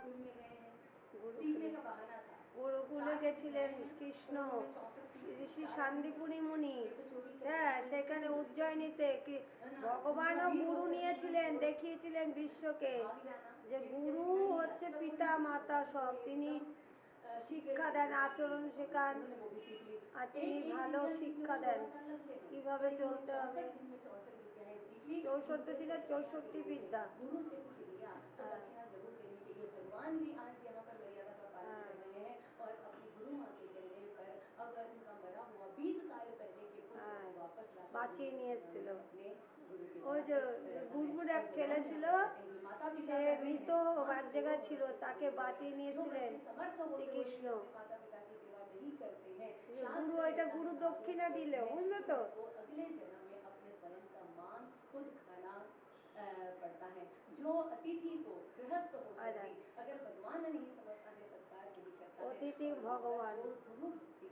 School में गए हैं, सीखने गुरुकुले का बहाना था। गुरुकुले 60 গেছিলেন विद्याएं हैं কৃষ্ণ। और उन्होंने 64 सीख ली, ঋষি 4 अग्नि শান্তিপুনি होत्र। মুনি। ये तो चोरी के হ্যাঁ, बदले पुण्य की সেখানে नहीं हुई। উজ্জয়িনীতে কি है ना? दूसरा ভগবানও वीर গুরু होकर जीवन নিয়েছিলেন, छोड़ দেখিয়েছিলেন বিশ্বকে भाग जाना, যে ये भी গুরু कभी नहीं किया। হচ্ছে पर পিতা उन्होंने सीख মাতা लिया कि वो সব। তিনি एकदम सीक्रेट শিক্ষা है, দেন, वो बात नहीं আচরণ बताऊंगी। শেখান, उन्होंने वो भी सीख ली। আর তিনি एक एक ভালো विद्या सीखने শিক্ষা को দেন 16 साल लगते हैं, কিভাবে पर इन्होंने চলতে হবে। 64 दिन में 64 विद्याएं सीख ली। 64 दूसरे को দিনে दक्षिणा के 64 रूप में বিদ্যা। गुरु से कुछ लिया तो হ্যাঁ। दक्षिणा जरूर देनी चाहिए। भगवान भी आज यहाँ पर मर्यादा का पालन হ্যাঁ। कर रहे हैं और अपनी गुरु माँ के कहने पर अब उनका मरा हुआ 20 साल पहले के पुत्र হ্যাঁ, को वापस लाकर বাঁচিয়ে उन्होंने নিয়ে এসেছিল। अपने गुरु के ওই पास যে रखा है। গুরগুর এক और ছেলে भगवान यहाँ ছিল, पर कहते हैं कि माता সে पिता कर रहे মৃত हैं, मात्र এক 2 জায়গায় ছিল, वर्ष के তাকে लिए है। বাঁচিয়ে নিয়ে जो এসেছিলেন बच्चे समर्थ होते हुए भी শ্রীকৃষ্ণ। अपने माता पिता की सेवा नहीं करते हैं, যে গুরু, शास्त्र এটা कहता है, গুরু भागवत দক্ষিণা कहती দিলে, है বুঝলে कि তো। उनको अगले जन्म में अपने स्वयं का मांस खुद खाना पड़ता है। जो अतिथि को गृहस्थ होकर আচ্ছা, भी अगर भगवान नहीं समझता है, सत्कार नहीं करता है অতিথি और अगर ভগবান। वो गुरु भक्ति